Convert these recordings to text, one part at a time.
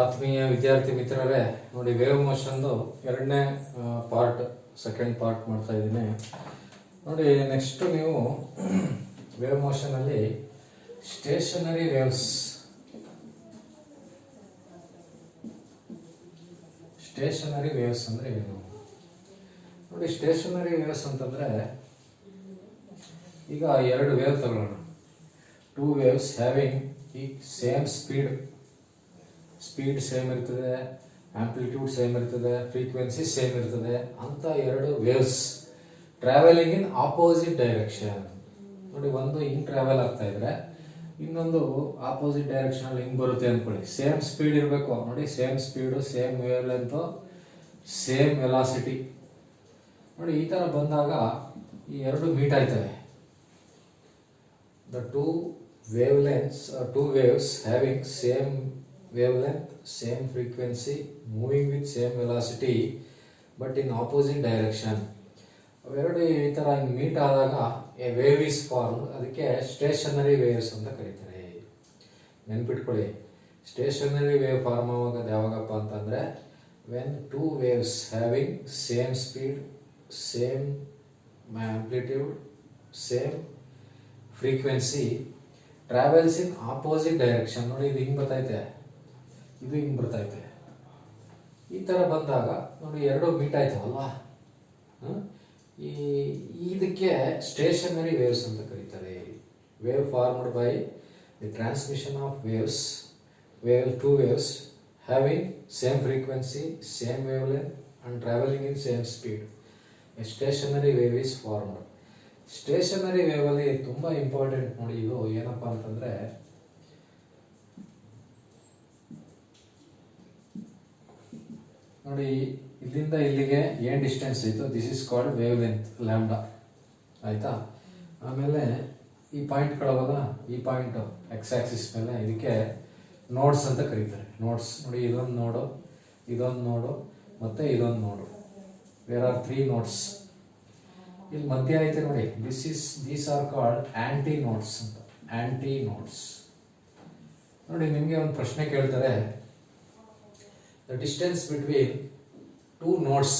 ಆತ್ಮೀಯ ವಿದ್ಯಾರ್ಥಿ ಮಿತ್ರರೇ, ನೋಡಿ ವೇವ್ ಮೋಷನ್ದು ಎರಡನೇ ಪಾರ್ಟ್, ಸೆಕೆಂಡ್ ಪಾರ್ಟ್ ಮಾಡ್ತಾ ಇದ್ದೀನಿ. ನೋಡಿ ನೆಕ್ಸ್ಟ್ ನೀವು ವೇವ್ ಮೋಷನಲ್ಲಿ ಸ್ಟೇಷನರಿ ವೇವ್ಸ್ ಅಂದರೆ ಏನು ನೋಡಿ. ಸ್ಟೇಷನರಿ ವೇವ್ಸ್ ಅಂತಂದ್ರೆ ಈಗ ಎರಡು ವೇವ್ ತಗೊಳ್ಳೋಣ. ಟೂ ವೇವ್ಸ್ ಹ್ಯಾವಿಂಗ್ ಈ ಸೇಮ್ ಸ್ಪೀಡ್ ಸೇಮ್ ಇರ್ತದೆ, ಆಂಪ್ಲಿಟ್ಯೂಡ್ ಸೇಮ್ ಇರ್ತದೆ, ಫ್ರೀಕ್ವೆನ್ಸಿ ಸೇಮ್ ಇರ್ತದೆ ಅಂತ ಎರಡು waves travelling in opposite direction. ನೋಡಿ, ಒಂದು ಹಿಂಗ್ ಟ್ರಾವೆಲ್ ಆಗ್ತಾ ಇದ್ರೆ ಇನ್ನೊಂದು ಆಪೋಸಿಟ್ ಡೈರೆಕ್ಷನ್ ಅಲ್ಲಿ ಹಿಂಗ್ ಬರುತ್ತೆ ಅನ್ಕೊಳ್ಳಿ. ಸೇಮ್ ಸ್ಪೀಡ್ ಇರಬೇಕು ನೋಡಿ, same speed, same wave length, same velocity. ನೋಡಿ, ಈ ತರ ಬಂದಾಗ ಈ ಎರಡು meet ಆಯ್ತವೆ. The two waves having same wavelength, same frequency, moving with same velocity but in opposite direction. ಅವೆರಡು ಈ ತರ ಮೀಟ್ ಆದಾಗ ಎ ವೇವ್ ಇಸ್ ಫಾರ್ಮ್. ಅದಕ್ಕೆ ಸ್ಟೇಷನರಿ ವೇವ್ಸ್ ಅಂತ ಕರೀತಾರೆ. ನೆನ್ಪಿಟ್ಕೊಳ್ಳಿ, ಸ್ಟೇಷನರಿ ವೇವ್ ಫಾರ್ಮ್ ಆಗೋದು ಯಾವಾಗಪ್ಪ ಅಂತಂದ್ರೆ when two waves having same speed, same amplitude, same frequency travels in opposite direction. ನೋಡಿ, ಇದು ಹಿಂಗ್ ಬರ್ತೈತೆ, ಇದು ಹಿಂಗ್ ಬರ್ತೈತೆ. ಈ ತರ ಬಂದಾಗ ನೋಡಿ ಎರಡು ಮೀಟ್ ಆಯ್ತವಲ್ವಾ, ಇದಕ್ಕೆ ಸ್ಟೇಷನರಿ ವೇವ್ಸ್ ಅಂತ ಕರೀತಾರೆ. Wave formed by the transmission of two waves having same frequency, same wavelength and travelling in same speed. A stationary wave is formed. Stationary wave ಅಲ್ಲಿ ತುಂಬಾ ಇಂಪಾರ್ಟೆಂಟ್ ನೋಡಿ. ಇದು ಏನಪ್ಪಾ ಅಂತಂದ್ರೆ ನೋಡಿ, ಇಲ್ಲಿಂದ ಇಲ್ಲಿಗೆ ಏನ್ ಡಿಸ್ಟೆನ್ಸ್ ಐತೋ this is called wavelength lambda, ಆಯ್ತಾ. ಆಮೇಲೆ ಈ ಪಾಯಿಂಟ್ ಕಳವಾಗ ಈ ಪಾಯಿಂಟ್ ಎಕ್ಸ್ ಆಕ್ಸಿಸ್ ಮೇಲೆ ಇದಕ್ಕೆ ನೋಡ್ಸ್ ಅಂತ ಕರೀತಾರೆ. ನೋಡ್ಸ್ ನೋಡಿ, ಇದೊಂದು ನೋಡು, ಇದೊಂದು ನೋಡು, ಮತ್ತೆ ಇದೊಂದು ನೋಡು. There are 3 nodes. ಇಲ್ಲಿ ಮಧ್ಯ ಐತೆ ನೋಡಿ, these are called antinodes ಅಂತ. Antinodes. ನೋಡಿ, ನಿಮಗೆ ಒಂದು ಪ್ರಶ್ನೆ ಕೇಳ್ತಾರೆ, the distance between two nodes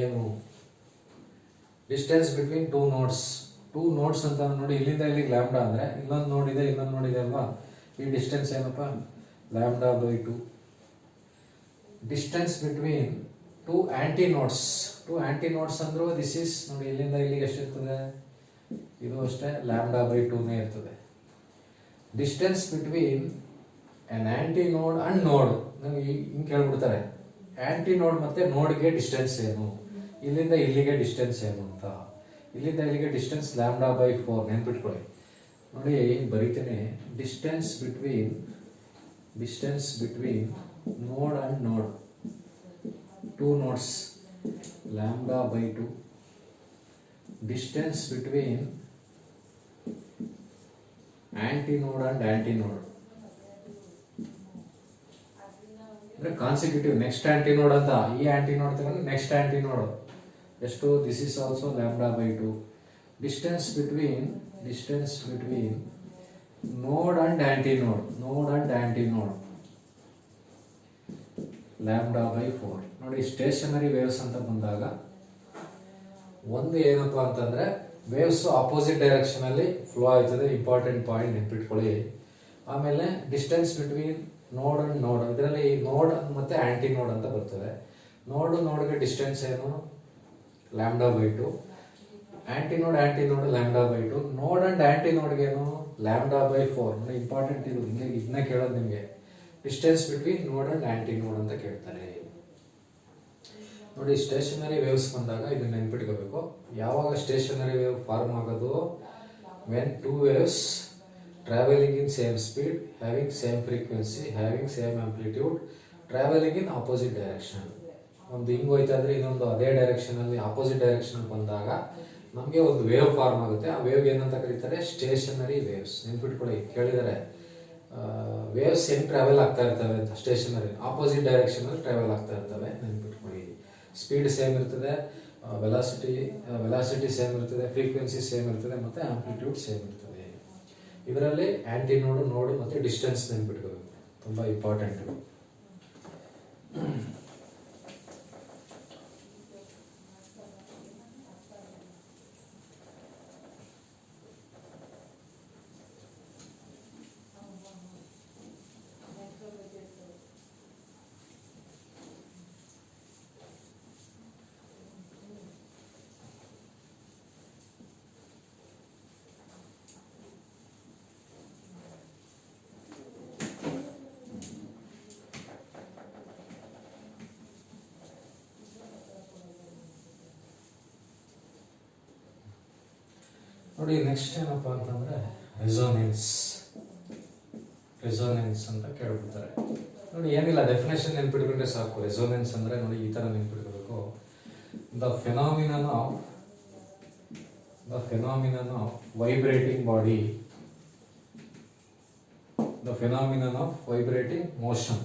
ಏನು? ಡಿಸ್ಟೆನ್ಸ್ ಬಿಟ್ವೀನ್ ಟೂ ನೋಡ್ಸ್ ಅಂತ ನೋಡಿ, ಇಲ್ಲಿಂದ ಇಲ್ಲಿಗೆ ಲ್ಯಾಂಬ್ಡಾ ಅಂದ್ರೆ ಇನ್ನೊಂದು ನೋಡಿದೆ ಅಲ್ವಾ, ಈ ಡಿಸ್ಟೆನ್ಸ್ ಏನಪ್ಪ? Lambda by 2. Distance between two antinodes ಅಂದ್ರೂ ದಿಸ್ ಇಸ್ ನೋಡಿ, ಇಲ್ಲಿಂದ ಇಲ್ಲಿಗೆ ಎಷ್ಟಿರ್ತದೆ? ಇದು ಅಷ್ಟೇ, ಲ್ಯಾಂಬ್ಡಾ ಬೈ 2 ಇರ್ತದೆ. ಡಿಸ್ಟೆನ್ಸ್ ಬಿಟ್ವೀನ್ ಆನ್ ಆಂಟಿ ನೋಡ್ ಅಂಡ್ ನೋಡ್. ನಮಗೆ ಹಿಂಗೆ ಕೇಳ್ಬಿಡ್ತಾರೆ, ಆಂಟಿ ನೋಡ್ ಮತ್ತೆ ನೋಡ್ಗೆ ಡಿಸ್ಟೆನ್ಸ್ ಏನು, ಇಲ್ಲಿಂದ ಇಲ್ಲಿಗೆ ಡಿಸ್ಟೆನ್ಸ್ ಏನು ಅಂತ. ಇಲ್ಲಿಂದ ಇಲ್ಲಿಗೆ ಡಿಸ್ಟೆನ್ಸ್ ಲ್ಯಾಂಬ್ಡಾ ಬೈ 4. ನೆನ್ಪಿಟ್ಕೊಳ್ಳಿ. ನೋಡಿ, ಬರೀತೇನೆ, ಡಿಸ್ಟೆನ್ಸ್ ಬಿಟ್ವೀನ್ ನೋಡ್ ಅಂಡ್ ನೋಡ್, two notes, lambda by 2. Distance between antinode and antinode. Consecutive next antinode ಅಂತ, ಈ antinode ತಗೊಂಡು next antinode ಎಷ್ಟು? This is also lambda by 2. Distance between node and antinode, lambda by 4. ನೋಡಿ, stationery waves ಅಂತ ಬಂದಾಗ ಒಂದು ಏನಪ್ಪಾ ಅಂತಂದ್ರೆ ವೇವ್ಸ್ ಆಪೋಸಿಟ್ ಡೈರೆಕ್ಷನ್ ಅಲ್ಲಿ ಫ್ಲೋ ಆಯ್ತದೆ. ಇಂಪಾರ್ಟೆಂಟ್ ಪಾಯಿಂಟ್ ನೆನ್ಪಿಟ್ಕೊಳ್ಳಿ. ಆಮೇಲೆ ಡಿಸ್ಟೆನ್ಸ್ ಬಿಟ್ವೀನ್ ನೋಡ್ ಅಂಡ್ ನೋಡ್, ಇದರಲ್ಲಿ ನೋಡ್ ಮತ್ತೆ ಆಂಟಿ ನೋಡ್ ಅಂತ ಬರ್ತದೆ. ನೋಡ್ಗೆ ಡಿಸ್ಟೆನ್ಸ್ ಏನು? Lambda by 2. ಆಂಟಿ ನೋಡ್ ಲ್ಯಾಂಬ್ಡಾ ಬೈ 2. ನೋಡ್ ಅಂಡ್ ಆಂಟಿ ನೋಡ್ಗೆ ಏನು? Lambda by 4. ನೋಡಿ, ಇಂಪಾರ್ಟೆಂಟ್ ಇದು, ಇದನ್ನ ಕೇಳೋದು ನಿಮಗೆ. ಡಿಸ್ಟೆನ್ಸ್ ಬಿಟ್ವೀನ್ ನೋಡ್ ಅಂಡ್ ಆಂಟಿ ನೋಡ್ ಅಂತ ಕೇಳ್ತಾರೆ. ನೋಡಿ, ಸ್ಟೇಷನರಿ ವೇವ್ಸ್ ಬಂದಾಗ ಇದನ್ನ ನೆನ್ಪಿಟ್ಕೋಬೇಕು. ಯಾವಾಗ ಸ್ಟೇಷನರಿ ವೇವ್ ಫಾರ್ಮ್ ಆಗೋದು? When two waves travelling in same speed, having same frequency, having same amplitude, travelling in opposite direction. ಒಂದು ಹಿಂಗ್ ಹೋಯ್ತಾ ಇದ್ರೆ ಇನ್ನೊಂದು ಅದೇ ಡೈರೆಕ್ಷನ್ ಅಲ್ಲಿ ಆಪೋಸಿಟ್ ಡೈರೆಕ್ಷನ್ ಬಂದಾಗ ನಮಗೆ ಒಂದು ವೇವ್ ಫಾರ್ಮ್ ಆಗುತ್ತೆ. ಆ ವೇವ್ ಏನಂತ ಕರೀತಾರೆ? Stationary waves. ನೆನ್ಪಿಟ್ಕೊಳ್ಳಿ, ಕೇಳಿದರೆ ವೇವ್ಸ್ ಹೆಂಗ್ ಟ್ರಾವೆಲ್ ಆಗ್ತಾ ಇರ್ತವೆ ಅಂತ. ಸ್ಟೇಷನರಿ ಆಪೋಸಿಟ್ ಡೈರೆಕ್ಷನ್ ಅಲ್ಲಿ ಟ್ರಾವೆಲ್ ಆಗ್ತಾ ಇರ್ತವೆ. ನೆನ್ಪಿಟ್ಕೊಳ್ಳಿ, ಸ್ಪೀಡ್ ಸೇಮ್ ಇರ್ತದೆ, ವೆಲಾಸಿಟಿ ಸೇಮ್ ಇರ್ತದೆ, ಫ್ರೀಕ್ವೆನ್ಸಿ ಸೇಮ್ ಇರ್ತದೆ, ಮತ್ತೆ ಆಂಪ್ಲಿಟ್ಯೂಡ್ ಸೇಮ್ ಇರ್ತದೆ. ಇದರಲ್ಲಿ ಆಂಟಿ ನೋಡು ಮತ್ತೆ ಡಿಸ್ಟೆನ್ಸ್ ನೆನ್ಪಿಟ್ಕೋಬೇಕು, ತುಂಬಾ ಇಂಪಾರ್ಟೆಂಟ್. ನೋಡಿ ನೆಕ್ಸ್ಟ್ ಏನಪ್ಪ ಅಂತಂದರೆ ರೆಸೋನೆನ್ಸ್ ಅಂತ ಕೇಳ್ಬಿಡ್ತಾರೆ. ನೋಡಿ ಏನಿಲ್ಲ, ಡೆಫಿನೇಷನ್ ನೆನ್ಪಿಟ್ಕೊಂಡ್ರೆ ಸಾಕು. ರೆಸೋನೆನ್ಸ್ ಅಂದರೆ ನೋಡಿ ಈ ಥರ ನೆನ್ಪಿಟ್ಕೋಬೇಕು. The phenomenon of vibrating body, the phenomenon of vibrating motion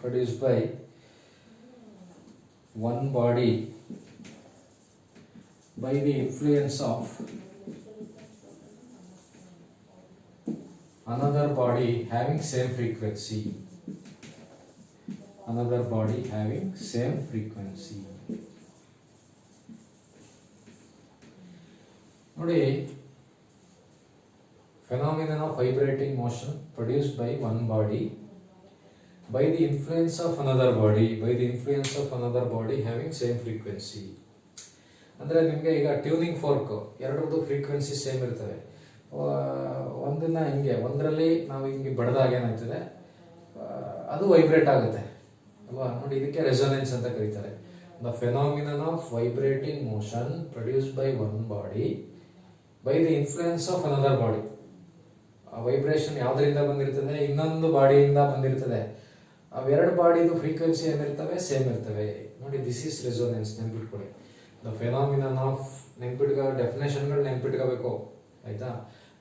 produced by one body by the influence of another body having same frequency. ನೋಡಿ, phenomenon of vibrating motion produced by one body by the influence of another body having same frequency. ಅಂದರೆ ನಿಮಗೆ ಈಗ tuning fork ಎರಡರದ್ದು frequency same ಇರ್ತವೆ. ಒಂದನ್ನ ಹಿಂಗೆ ಒಂದರಲ್ಲಿ ನಾವು ಹಿಂಗೆ ಬಡ್ದಾಗ ಏನಾಗ್ತದೆ, ಅದು ವೈಬ್ರೇಟ್ ಆಗುತ್ತೆ ಅಲ್ವಾ. ನೋಡಿ, ಇದಕ್ಕೆ ರೆಸೋನೆನ್ಸ್ ಅಂತ ಕರೀತಾರೆ. The phenomenon of vibrating motion produced by one body by the influence of another body. ಆ ವೈಬ್ರೇಷನ್ ಯಾವುದರಿಂದ ಬಂದಿರ್ತದೆ, ಇನ್ನೊಂದು ಬಾಡಿಯಿಂದ ಬಂದಿರ್ತದೆ. ಅವೆರಡು ಬಾಡಿದು ಫ್ರೀಕ್ವೆನ್ಸಿ ಏನಿರ್ತವೆ, ಸೇಮ್ ಇರ್ತವೆ. ನೋಡಿ, ದಿಸ್ ಈಸ್ ರೆಸೋನೆನ್ಸ್. ನೆನ್ಪಿಟ್ಕೊಳ್ಳಿ. ದ ಫೆನಾಮಿನನ್ ಆಫ್ ಡೆಫಿನೇಷನ್ಗಳು ನೆನ್ಪಿಟ್ಕೋಬೇಕು, ಆಯ್ತಾ.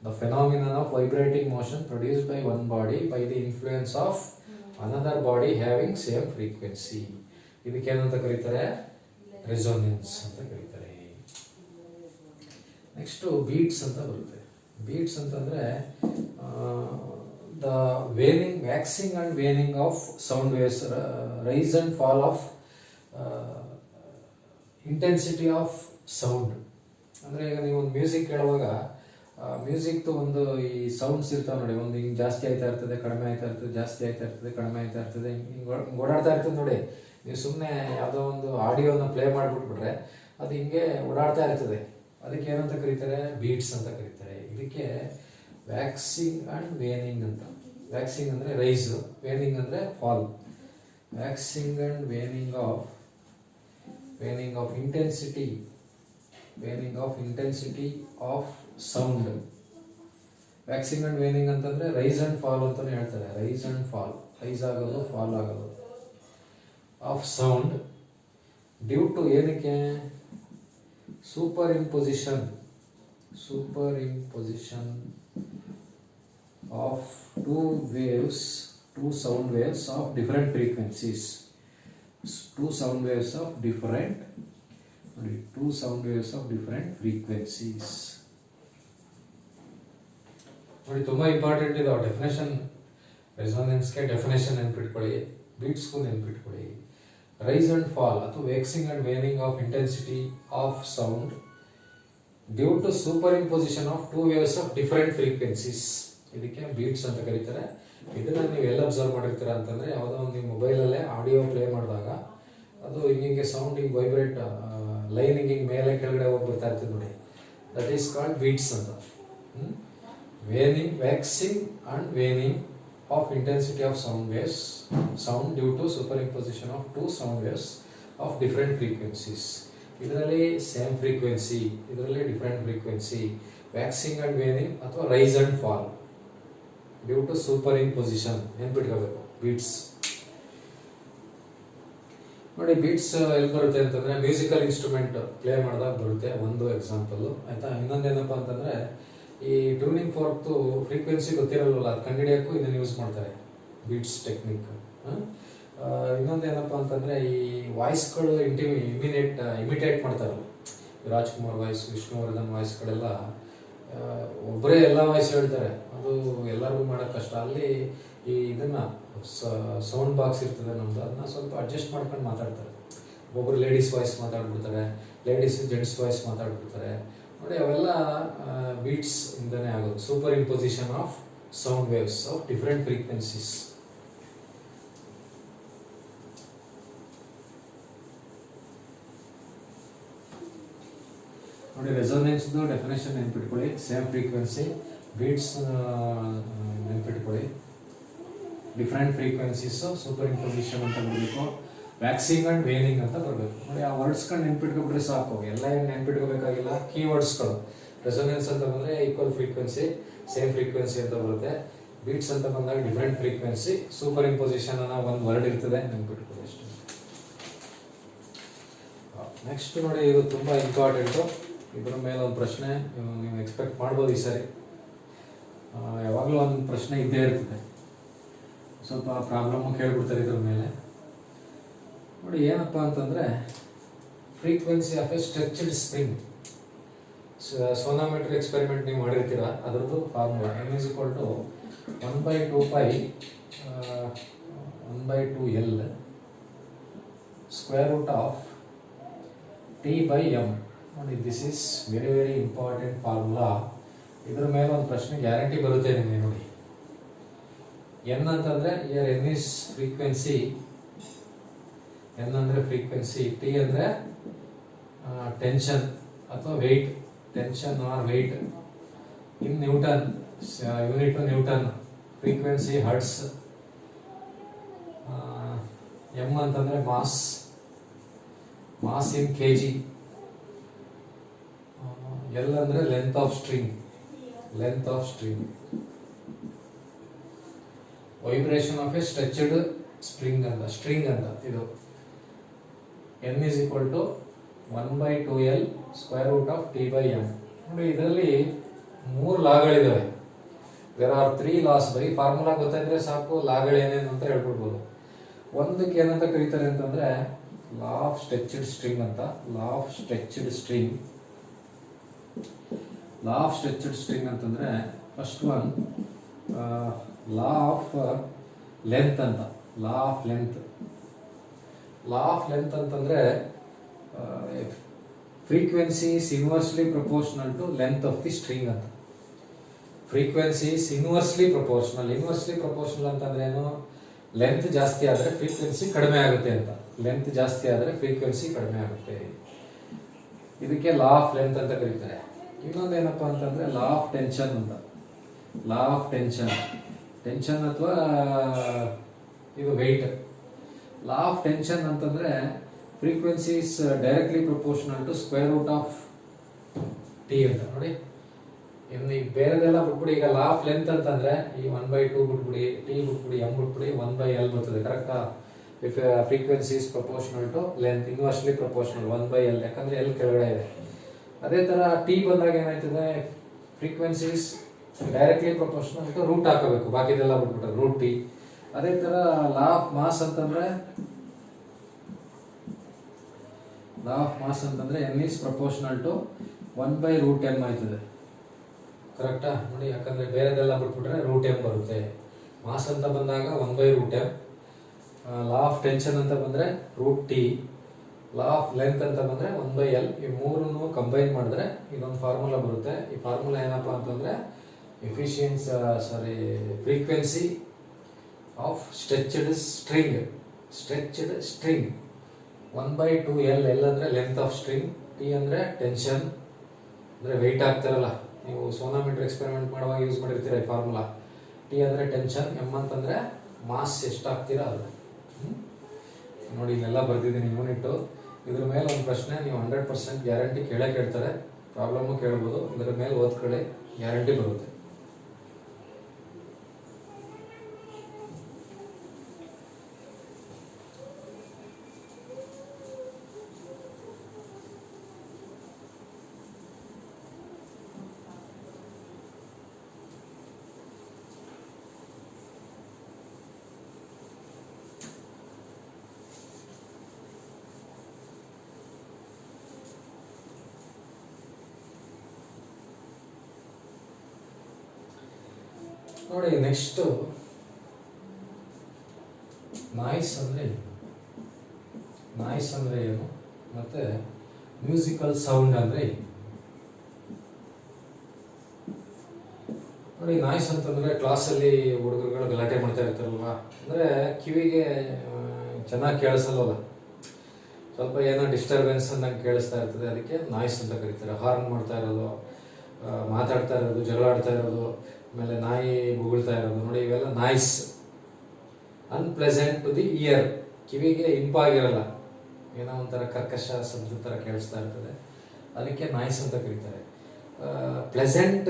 The phenomenon of vibrating motion produced by one body by the influence of another body having same frequency. ಇದಕ್ಕೇನಂತ ಕರೀತಾರೆ, ರೆಸೋನೆನ್ಸ್ ಅಂತ ಕರೀತಾರೆ. ನೆಕ್ಸ್ಟು ಬೀಟ್ಸ್ ಅಂತ ಬರುತ್ತೆ. ಬೀಟ್ಸ್ ಅಂತಂದರೆ the waxing and waning of sound waves, rise and fall of intensity of sound. ಅಂದರೆ ಈಗ ನೀವು ಒಂದು ಮ್ಯೂಸಿಕ್ ಕೇಳುವಾಗ ಮ್ಯೂಸಿಕ್ದು ಒಂದು ಈ ಸೌಂಡ್ಸ್ ಇರ್ತಾವೆ ನೋಡಿ, ಒಂದು ಹಿಂಗೆ ಜಾಸ್ತಿ ಆಯ್ತಾ ಇರ್ತದೆ, ಕಡಿಮೆ ಆಯ್ತಾ ಇರ್ತದೆ, ಜಾಸ್ತಿ ಆಯ್ತಾ ಇರ್ತದೆ, ಕಡಿಮೆ ಆಯ್ತಾ ಇರ್ತದೆ, ಹಿಂಗೆ ಓಡಾಡ್ತಾ ಇರ್ತದೆ ನೋಡಿ. ನೀವು ಸುಮ್ಮನೆ ಯಾವುದೋ ಒಂದು ಆಡಿಯೋನ ಪ್ಲೇ ಮಾಡಿಬಿಟ್ಬಿಟ್ರೆ ಅದು ಹಿಂಗೆ ಓಡಾಡ್ತಾ ಇರ್ತದೆ. ಅದಕ್ಕೆ ಏನಂತ ಕರೀತಾರೆ, ಬೀಟ್ಸ್ ಅಂತ ಕರೀತಾರೆ. ಇದಕ್ಕೆ ವ್ಯಾಕ್ಸಿಂಗ್ ಅಂಡ್ ವೇನಿಂಗ್ ಅಂತ. ವ್ಯಾಕ್ಸಿಂಗ್ ಅಂದರೆ ರೈಸ್, ವೇನಿಂಗ್ ಅಂದರೆ fall. Waxing and waning of intensity of sound. Waxing and waning ಅಂತಂದ್ರೆ ರೈಸ್ ಅಂಡ್ ಫಾಲ್ ಅಂತಾನೆ ಹೇಳ್ತಾರೆ. ರೈಸ್ ಅಂಡ್ ಫಾಲ್, ರೈಸ್ ಆಗೋದು, ಫಾಲ್ ಆಗೋದು ಆಫ್ ಸೌಂಡ್ ಡ್ಯೂ ಟು ಏನಕ್ಕೆ, superimposition of two sound waves of different frequencies. Two sound waves of different frequencies. ನೋಡಿ, ತುಂಬಾ important ಇದು definition. ರೆಸೋನೆನ್ಸ್ಗೆ definition ನೆನ್ಪಿಟ್ಕೊಳ್ಳಿ, ಬೀಟ್ಸ್ಗೂ ನೆನ್ಪಿಟ್ಕೊಳ್ಳಿ. ರೈಸ್ ಅಂಡ್ ಫಾಲ್ ಅಥವಾ waxing and waning of intensity of sound due to superimposition of two waves of different frequencies. ಇದಕ್ಕೆ beats ಅಂತ ಕರೀತಾರೆ. ಇದನ್ನ ನೀವು ಎಲ್ಲ ಅಬ್ಸರ್ವ್ ಮಾಡಿರ್ತೀರಾ ಅಂತಂದ್ರೆ, ಯಾವುದೋ ಒಂದು ನೀವು ಮೊಬೈಲಲ್ಲೇ ಆಡಿಯೋ ಪ್ಲೇ ಮಾಡಿದಾಗ ಅದು ಹಿಂಗೆ ಸೌಂಡ್ ಹಿಂಗೆ ವೈಬ್ರೇಟ್, ಲೈನ್ ಹಿಂಗೆ ಮೇಲೆ ಕೆಳಗಡೆ ಹೋಗಿ ಬರ್ತಾ ಇರ್ತದೆ ನೋಡಿ, ದಟ್ ಈಸ್ ಕಾಲ್ಡ್ ಬೀಟ್ಸ್ ಅಂತ. Waxing and waning of intensity of sound due to superimposition of two sound waves of different frequencies. ಇದರಲ್ಲಿ ಸೇಮ್ ಫ್ರೀಕ್ವೆನ್ಸಿ, ಇದರಲ್ಲಿ different frequency. Waxing and waning ಅಥವಾ rise and fall due to superimposition ನೆನ್ಪಿಟ್ಕೋಬೇಕು, beats. ನೋಡಿ, beats ಎಲ್ಲಿ ಬರುತ್ತೆ ಅಂತಂದ್ರೆ musical instrument play ಮಾಡಿದಾಗ ಬರುತ್ತೆ, ಒಂದು ಎಕ್ಸಾಂಪಲ್ ಆಯ್ತಾ. ಇನ್ನೊಂದೇನಪ್ಪ ಅಂತಂದ್ರೆ, ಈ ಟ್ಯೂನಿಂಗ್ ಫೋರ್ಕ್ದು ಫ್ರೀಕ್ವೆನ್ಸಿ ಗೊತ್ತಿರಲ್ವಲ್ಲ, ಅದು ಕಂಡುಹಿಡಿಯೋಕ್ಕೂ ಇದನ್ನು ಯೂಸ್ ಮಾಡ್ತಾರೆ, ಬೀಟ್ಸ್ ಟೆಕ್ನಿಕ್. ಇನ್ನೊಂದೇನಪ್ಪ ಅಂತಂದ್ರೆ, ಈ ವಾಯ್ಸ್ಗಳು ಇಮಿಟೇಟ್ ಮಾಡ್ತಾರಲ್ಲ, ರಾಜ್ಕುಮಾರ್ ವಾಯ್ಸ್, ವಿಷ್ಣುವರ್ಧನ್ ವಾಯ್ಸ್ಗಳೆಲ್ಲ ಒಬ್ಬರೇ ಎಲ್ಲ ವಾಯ್ಸ್ ಹೇಳ್ತಾರೆ, ಅದು ಎಲ್ಲರಿಗೂ ಮಾಡೋಕ್ಕೆ ಕಷ್ಟ. ಅಲ್ಲಿ ಈ ಇದನ್ನು ಸೌಂಡ್ ಬಾಕ್ಸ್ ಇರ್ತದೆ ನಮ್ಮದು, ಅದನ್ನ ಸ್ವಲ್ಪ ಅಡ್ಜಸ್ಟ್ ಮಾಡ್ಕೊಂಡು ಮಾತಾಡ್ತಾರೆ. ಒಬ್ಬರು ಲೇಡೀಸ್ ವಾಯ್ಸ್ ಮಾತಾಡ್ಬಿಡ್ತಾರೆ, ಲೇಡೀಸ್ ಜೆಂಟ್ಸ್ ವಾಯ್ಸ್ ಮಾತಾಡ್ಬಿಡ್ತಾರೆ ನೋಡಿ. ಅವೆಲ್ಲ ಬೀಟ್ಸ್ ಇಂದನೇ ಆಗೋದು. Superimposition of sound waves of different frequencies. ನೋಡಿ, ರೆಸೋನೆನ್ಸ್ದು ಡೆಫಿನೇಷನ್ ನೆನ್ಪಿಟ್ಕೊಳ್ಳಿ. ಸೇಮ್ ಫ್ರೀಕ್ವೆನ್ಸಿ, ಬೀಟ್ಸ್ ನೆನ್ಪಿಟ್ಕೊಳ್ಳಿ. ಡಿಫ್ರೆಂಟ್ ಫ್ರೀಕ್ವೆನ್ಸೀಸು ಸೂಪರ್ ಇಂಪೊಸಿಷನ್ ಅಂತ ಬರಬೇಕು. ವ್ಯಾಕ್ಸಿಂಗ್ ಆ್ಯಂಡ್ ವೇನಿಂಗ್ ಅಂತ ಬರಬೇಕು ನೋಡಿ. ಆ ವರ್ಡ್ಸ್ಗಳು ನೆನ್ಪಿಟ್ಕೊಬಿಟ್ರೆ ಸಾಕು, ಎಲ್ಲ ಏನು ನೆನ್ಪಿಟ್ಕೋಬೇಕಾಗಿಲ್ಲ. ಕೀವರ್ಡ್ಸ್ಗಳು ರೆಸೋನೆನ್ಸ್ ಅಂತ ಬಂದರೆ ಈಕ್ವಲ್ ಫ್ರೀಕ್ವೆನ್ಸಿ, ಸೇಮ್ ಫ್ರೀಕ್ವೆನ್ಸಿ ಅಂತ ಬರುತ್ತೆ. ಬೀಟ್ಸ್ ಅಂತ ಬಂದಾಗ ಡಿಫ್ರೆಂಟ್ ಫ್ರೀಕ್ವೆನ್ಸಿ, ಸೂಪರ್ ಇಂಪೊಸಿಷನ್ ಅನ್ನೋ ಒಂದು ವರ್ಡ್ ಇರ್ತದೆ, ನೆನ್ಪಿಟ್ಕೊಳ್ಳಿ ಅಷ್ಟೇ. ನೆಕ್ಸ್ಟ್ ನೋಡಿ, ಇದು ತುಂಬ ಇಂಪಾರ್ಟೆಂಟು. ಇದ್ರ ಮೇಲೆ ಒಂದು ಪ್ರಶ್ನೆ ನೀವು ಎಕ್ಸ್ಪೆಕ್ಟ್ ಮಾಡ್ಬೋದು ಈ ಸರಿ. ಯಾವಾಗಲೂ ಒಂದು ಪ್ರಶ್ನೆ ಇದ್ದೇ ಇರ್ತದೆ, ಸ್ವಲ್ಪ ಪ್ರಾಬ್ಲಮ್ಮು ಕೇಳ್ಬಿಡ್ತಾರೆ ಇದ್ರ ಮೇಲೆ ನೋಡಿ. ಏನಪ್ಪ ಅಂತಂದರೆ, frequency of a stretched spring. Sonometer experiment ನೀವು ಮಾಡಿರ್ತೀರ, ಅದರದ್ದು ಫಾರ್ಮುಲಾ n = 1/2π 1/2L √T/m ನೋಡಿ. This is very very important formula. ಇದ್ರ ಮೇಲೆ ಒಂದು ಪ್ರಶ್ನೆ ಗ್ಯಾರಂಟಿ ಬರುತ್ತೆ ನಿಮಗೆ ನೋಡಿ. ಎನ್ ಅಂತಂದರೆ ಎನ್ ಇಸ್ ಫ್ರೀಕ್ವೆನ್ಸಿ, ಎನ್ ಅಂದರೆ ಫ್ರೀಕ್ವೆನ್ಸಿ, ಟಿ ಅಂದರೆ ಟೆನ್ಷನ್ ಅಥವಾ weight, tension or weight in newton, unit newton, frequency hertz. M ಅಂತಂದರೆ mass, mass in KG. L ಅಂದರೆ length of string, length of string. Vibration of a stretched spring ಅಂತ, string ಅಂತ ಇದು. n = 1/2L √T/m ನೋಡಿ. ಇದರಲ್ಲಿ 3 ಲಾಗಳಿದ್ದಾವೆ. There are 3 laws. ಬರೀ formula ಗೊತ್ತಾದ್ರೆ ಸಾಕು, ಲಾಗಳು ಏನೇನು ಅಂತ ಹೇಳ್ಬಿಡ್ಬೋದು. ಒಂದಕ್ಕೆ ಏನಂತ ಕರೀತಾರೆ ಅಂತಂದ್ರೆ ಲಾ ಆಫ್ ಸ್ಟ್ರೆಚ್ಡ್ ಸ್ಟ್ರಿಂಗ್ ಅಂತ. Law of stretched string, law of stretched string ಅಂತಂದ್ರೆ first one law of length ಅಂತ. Law of length, law of length ಅಂತಂದ್ರೆ frequency is inversely proportional to length of the string ಅಂತ. Frequency is inversely proportional. Inversely proportional ಅಂತಂದ್ರೆ ಏನು? Length ಜಾಸ್ತಿ ಆದರೆ frequency ಕಡಿಮೆ ಆಗುತ್ತೆ ಅಂತ. ಲೆಂತ್ ಜಾಸ್ತಿ ಆದರೆ ಫ್ರೀಕ್ವೆನ್ಸಿ ಕಡಿಮೆ ಆಗುತ್ತೆ. ಇದಕ್ಕೆ ಲಾ ಆಫ್ ಲೆಂತ್ ಅಂತ ಕರೀತಾರೆ. ಇನ್ನೊಂದು ಏನಪ್ಪಾ ಅಂತಂದ್ರೆ ಲಾ ಆಫ್ ಟೆನ್ಷನ್ ಅಂತ. ಲಾ ಆಫ್ ಟೆನ್ಷನ್, ಟೆನ್ಷನ್ ಅಥವಾ ಇದು ವೆಯ್ಟ್. ಲಾ ಆಫ್ ಟೆನ್ಷನ್ ಅಂತಂದ್ರೆ frequency is directly proportional to √T ಅಂತ ನೋಡಿ. ಇನ್ನು ಬೇರೆದೆಲ್ಲ ಬಿಟ್ಬಿಡಿ. ಈಗ ಲಾ ಆಫ್ ಲೆಂತ್ ಅಂತಂದ್ರೆ ಈ 1/2 ಬಿಟ್ಬಿಡಿ, ಟಿ ಬಿಟ್ಬಿಡಿ, ಎಂ ಬಿಟ್ಬಿಡಿ, 1/L ಬರ್ತದೆ. ಕರೆಕ್ಟಾ? If frequency is proportional to length, inversely proportional 1/L, ಯಾಕಂದ್ರೆ ಎಲ್ ಕೆಳಗಡೆ ಇದೆ. ಅದೇ ತರ ಟಿ ಬಂದಾಗ ಏನಾಯ್ತದೆ? Frequency is directly proportional to root ಹಾಕಬೇಕು, ಬಾಕಿದೆಲ್ಲ ಬಿಟ್ಬಿಟ್ರೆ √T. ಅದೇ ತರ ಲಾ ಆಫ್ ಮಾಸ್ ಅಂತಂದ್ರೆ, ಲಾ ಆಫ್ ಮಾಸ್ ಅಂತಂದ್ರೆ n is proportional to 1/√m ಆಯ್ತದೆ. ಕರೆಕ್ಟಾ? ನೋಡಿ, ಯಾಕಂದ್ರೆ ಬೇರೆದೆಲ್ಲ ಬಿಟ್ಬಿಟ್ರೆ √m ಬರುತ್ತೆ. ಮಾಸ್ ಅಂತ ಬಂದಾಗ 1/√m, ಲಾ ಆಫ್ ಟೆನ್ಷನ್ ಅಂತ ಬಂದ್ರೆ √T, ಲಾ ಆಫ್ ಲೆಂತ್ ಅಂತ ಬಂದ್ರೆ 1/L. ಈ ಮೂರನ್ನು ಕಂಬೈನ್ ಮಾಡಿದ್ರೆ ಇದೊಂದು ಫಾರ್ಮುಲಾ ಬರುತ್ತೆ. ಈ ಫಾರ್ಮುಲಾ ಏನಪ್ಪಾ ಅಂತಂದ್ರೆ frequency of stretched string, stretched string 1/2L. L ಅಂದ್ರೆ ಲೆಂತ್ ಆಫ್ ಸ್ಟ್ರಿಂಗ್, T ಅಂದ್ರೆ ಟೆನ್ಷನ್ ಅಂದ್ರೆ ವೆಯ್ಟ್ ಆಗ್ತಾರಲ್ಲ, ನೀವು ಸೋನಾಮೀಟರ್ ಎಕ್ಸ್ಪೆರಿಮೆಂಟ್ ಮಾಡುವಾಗ ಯೂಸ್ ಮಾಡಿರ್ತೀರ ಈ ಫಾರ್ಮುಲಾ. T ಅಂದ್ರೆ ಟೆನ್ಷನ್, M ಅಂತಂದ್ರೆ ಮಾಸ್ ಎಷ್ಟು ಹಾಕ್ತೀರಾ ಅದು. ನೋಡಿ, ಇಲ್ಲೆಲ್ಲ ಬರ್ದಿದ್ದೀನಿ ಯೂನಿಟ್. ಇದ್ರ ಮೇಲೆ ಒಂದು ಪ್ರಶ್ನೆ ನೀವು 100% ಗ್ಯಾರಂಟಿ ಕೇಳ್ತಾರೆ. ಪ್ರಾಬ್ಲಮ್ಮು ಕೇಳ್ಬೋದು. ಇದ್ರ ಮೇಲೆ ಓದ್ಕೊಳ್ಳಿ, ಗ್ಯಾರಂಟಿ ಬರುತ್ತೆ. ನೋಡಿ ನೆಕ್ಸ್ಟ್ ನಾಯ್ಸ್ ಅಂದರೆ ಏನು ಮತ್ತೆ ಮ್ಯೂಸಿಕಲ್ ಸೌಂಡ್ ಅಂದರೆ ನೋಡಿ. ನಾಯ್ಸ್ ಅಂತಂದರೆ ಕ್ಲಾಸಲ್ಲಿ ಹುಡುಗರುಗಳು ಗಲಾಟೆ ಮಾಡ್ತಾ ಇರ್ತಾರಲ್ವ, ಅಂದರೆ ಕಿವಿಗೆ ಚೆನ್ನಾಗಿ ಕೇಳಿಸಲ್ವಲ್ಲ, ಸ್ವಲ್ಪ ಏನೋ ಡಿಸ್ಟರ್ಬೆನ್ಸ್ ನಂಗೆ ಕೇಳಿಸ್ತಾ ಇರ್ತದೆ, ಅದಕ್ಕೆ ನಾಯ್ಸ್ ಅಂತ ಕರೀತಾರೆ. ಹಾರ್ನ್ ಮಾಡ್ತಾ ಇರೋದು, ಮಾತಾಡ್ತಾ ಇರೋದು, ಜಗಳ ಆಡ್ತಾ ಇರೋದು, ಆಮೇಲೆ ನಾಯಿ ಬೊಗಳ್ತಾ ಇರೋದು, ನೋಡಿ ಇವೆಲ್ಲ noise. Unpleasant to the ear, ಕಿವಿಗೆ ಇಂಪಾಗಿರಲ್ಲ, ಏನೋ ಒಂಥರ ಕರ್ಕಶ ಶಬ್ದ ಥರ ಕೇಳಿಸ್ತಾ ಇರ್ತದೆ, ಅದಕ್ಕೆ ನಾಯ್ಸ್ ಅಂತ ಕರೀತಾರೆ. ಪ್ಲೆಸೆಂಟ್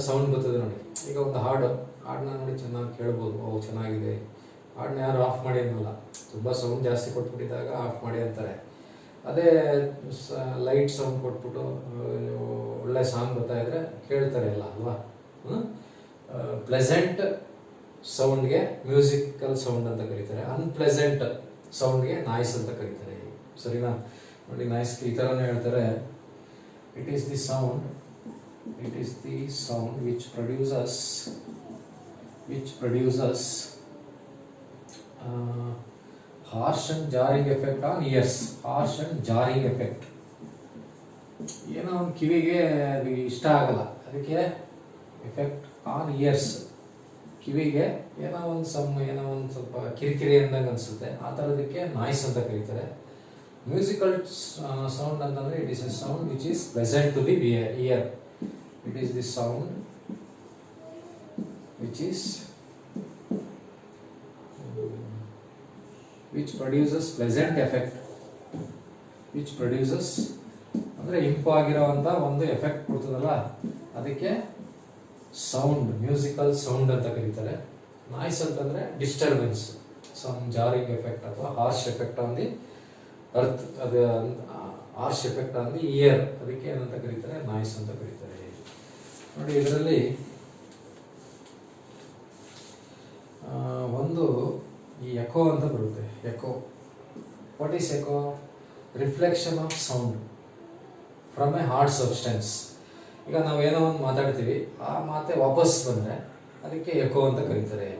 ಸೌಂಡ್ ಬರ್ತದೆ ನೋಡಿ. ಈಗ ಒಂದು ಹಾಡನ್ನ ನೋಡಿ ಚೆನ್ನಾಗಿ ಕೇಳ್ಬೋದು, ಅವು ಚೆನ್ನಾಗಿದೆ, ಹಾಡನ್ನ ಯಾರು ಆಫ್ ಮಾಡಿ ಅನ್ನಲ್ಲ, ತುಂಬ ಸೌಂಡ್ ಜಾಸ್ತಿ ಕೊಟ್ಬಿಟ್ಟಿದ್ದಾಗ ಆಫ್ ಮಾಡಿ ಅಂತಾರೆ. ಅದೇ ಲೈಟ್ ಸೌಂಡ್ ಕೊಟ್ಬಿಟ್ಟು ಒಳ್ಳೆ ಸಾಂಗ್ ಬರ್ತಾ ಇದ್ರೆ ಕೇಳ್ತಾರೆ ಎಲ್ಲ ಅಲ್ವಾ. ಪ್ಲೆಸೆಂಟ್ ಸೌಂಡ್ಗೆ ಮ್ಯೂಸಿಕಲ್ ಸೌಂಡ್ ಅಂತ ಕರೀತಾರೆ, ಅನ್ಪ್ಲೆಸೆಂಟ್ ಸೌಂಡ್ಗೆ ನಾಯ್ಸ್ ಅಂತ ಕರೀತಾರೆ. ಸರಿನಾ? ನೋಡಿ ನಾಯ್ಸ್ ಈ ಥರನೇ ಹೇಳ್ತಾರೆ. It is the sound which produces harsh and jarring effect on ears. harsh and jarring effect, ಏನೋ ಒಂದು ಕಿವಿಗೆ ಅದು ಇಷ್ಟ ಆಗಲ್ಲ, ಅದಕ್ಕೆ ಎಫೆಕ್ಟ್ ಆನ್ ಇಯರ್ಸ್, ಕಿವಿಗೆ ಏನೋ ಒಂದು ಸ್ವಲ್ಪ ಕಿರಿಕಿರಿ ಅಂದಂಗೆ ಅನಿಸುತ್ತೆ, ಆ ಥರದಕ್ಕೆ ನಾಯ್ಸ್ ಅಂತ ಕರೀತಾರೆ. ಮ್ಯೂಸಿಕಲ್ ಸೌಂಡ್ ಅಂತಂದರೆ it is a sound which is pleasant to the ear. It is the sound which produces pleasant effect, which produces ಅಂದರೆ ಇಂಪಾಗಿರೋವಂಥ ಒಂದು ಎಫೆಕ್ಟ್ ಕೊಡ್ತದಲ್ಲ, ಅದಕ್ಕೆ ಸೌಂಡ್, ಮ್ಯೂಸಿಕಲ್ ಸೌಂಡ್ ಅಂತ ಕರೀತಾರೆ. ನಾಯ್ಸ್ ಅಂತಂದರೆ ಡಿಸ್ಟರ್ಬೆನ್ಸ್, ಸಮ್ ಜಾರಿಂಗ್ ಎಫೆಕ್ಟ್ ಅಥವಾ harsh effect on the earth, ಅದು harsh effect on the ear, ಅದಕ್ಕೆ ಏನಂತ ಕರೀತಾರೆ? ನಾಯ್ಸ್ ಅಂತ ಕರೀತಾರೆ. ನೋಡಿ ಇದರಲ್ಲಿ ಒಂದು ಈ ಎಕೋ ಅಂತ ಬರುತ್ತೆ. Echo, what is echo? Reflection of sound from a hard substance. ಈಗ ನಾವೇನೋ ಒಂದು ಮಾತಾಡ್ತೀವಿ, ಆ ಮಾತೆ ವಾಪಸ್ ಬಂದರೆ ಅದಕ್ಕೆ ಎಕೋ ಅಂತ ಕರೀತಾರೆ.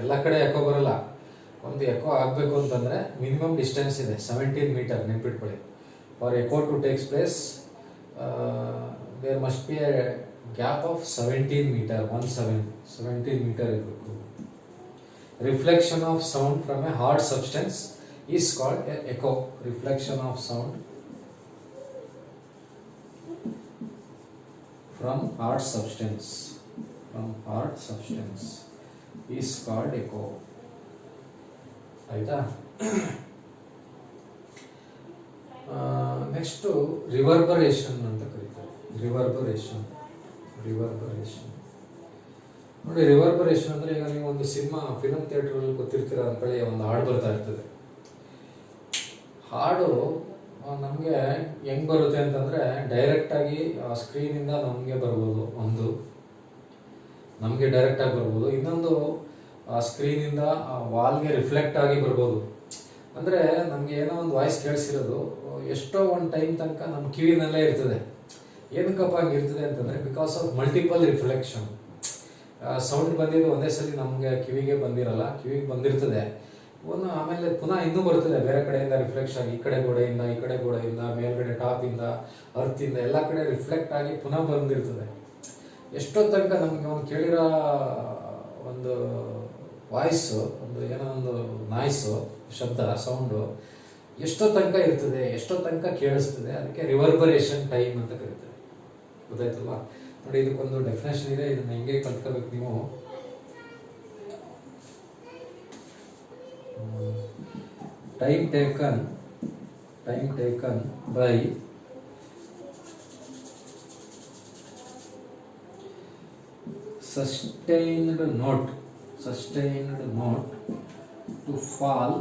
ಎಲ್ಲ ಕಡೆ ಎಕೋ ಬರಲ್ಲ, ಒಂದು ಎಕೋ ಆಗಬೇಕು ಅಂತಂದರೆ ಮಿನಿಮಮ್ ಡಿಸ್ಟೆನ್ಸ್ ಇದೆ, 17 ಮೀಟರ್, ನೆನ್ಪಿಟ್ಕೊಳ್ಳಿ. For echo to takes place there must be a gap of 17 metre, 17 metre ಇರಬೇಕು. Reflection of sound from a hard substance is called echo. Reflection of sound from hard substance is called echo. ಆಯ್ತಾ? Next reverberation ಅಂತ ಕರೀತಾರೆ. ರಿವರ್ಬರೇಷನ್ ನೋಡಿ. ರಿವರ್ಬರೇಷನ್ ಅಂದರೆ, ಈಗ ನೀವು ಒಂದು film ಥಿಯೇಟ್ರಲ್ಲಿ ಗೊತ್ತಿರ್ತೀರ ಅಂದ್ಕೊಳ್ಳಿ, ಒಂದು ಹಾಡು ಬರ್ತಾ ಇರ್ತದೆ. ಹಾಡು ನಮಗೆ ಹೆಂಗೆ ಬರುತ್ತೆ ಅಂತಂದರೆ, ಡೈರೆಕ್ಟಾಗಿ ಸ್ಕ್ರೀನಿಂದ ನಮಗೆ ಬರ್ಬೋದು, ಒಂದು ನಮಗೆ ಡೈರೆಕ್ಟಾಗಿ ಬರ್ಬೋದು, ಇನ್ನೊಂದು ಸ್ಕ್ರೀನಿಂದ ವಾಲ್ಗೆ ರಿಫ್ಲೆಕ್ಟ್ ಆಗಿ ಬರ್ಬೋದು. ಅಂದರೆ ನಮಗೆ ಏನೋ ಒಂದು ವಾಯ್ಸ್ ಕೇಳಿಸಿರೋದು ಎಷ್ಟೋ ಒಂದು ಟೈಮ್ ತನಕ ನಮ್ಮ ಕಿವಿನಲ್ಲೇ ಇರ್ತದೆ. ಏನಕ್ಕಪ್ಪ ಹಂಗಿರ್ತದೆ ಅಂತಂದರೆ, because of multiple reflection. Sound ಬಂದಿದ್ದು ಒಂದೇ ಸಲ ನಮಗೆ ಕಿವಿಗೆ ಬಂದಿರಲ್ಲ, ಕಿವಿಗೆ ಬಂದಿರ್ತದೆ, ಆಮೇಲೆ ಪುನಃ ಇನ್ನೂ ಬರ್ತದೆ ಬೇರೆ ಕಡೆಯಿಂದ ರಿಫ್ಲೆಕ್ಷನ್ ಆಗಿ, ಈ ಕಡೆ ಗೋಡೆಯಿಂದ, ಮೇಲ್ಗಡೆ ಟಾಪಿಂದ, ಅರ್ತಿಂದ, ಎಲ್ಲ ಕಡೆ ರಿಫ್ಲೆಕ್ಟ್ ಆಗಿ ಪುನಃ ಬಂದಿರ್ತದೆ. ಎಷ್ಟೋ ತನಕ ನಮಗೆ ಒಂದು ಕೇಳಿರೋ ಒಂದು ವಾಯ್ಸು, ಒಂದು ಏನೋ ಒಂದು ನಾಯ್ಸು, ಶಬ್ದ, ಸೌಂಡು ಎಷ್ಟೋ ತನಕ ಇರ್ತದೆ, ಎಷ್ಟೋ ತನಕ ಕೇಳಿಸ್ತದೆ, ಅದಕ್ಕೆ ರಿವರ್ಬರೇಷನ್ ಟೈಮ್ ಅಂತ ಕರೀತಾರೆ. ಗೊತ್ತಾಯ್ತಲ್ವಾ? ನೋಡಿ, ಇದಕ್ಕೊಂದು ಡೆಫಿನೇಷನ್ ಇದೆ, ಇದನ್ನ ಹೆಂಗೆ ಕಲ್ತ್ಕೋಬೇಕು ನೀವು. Time taken by sustained note to fall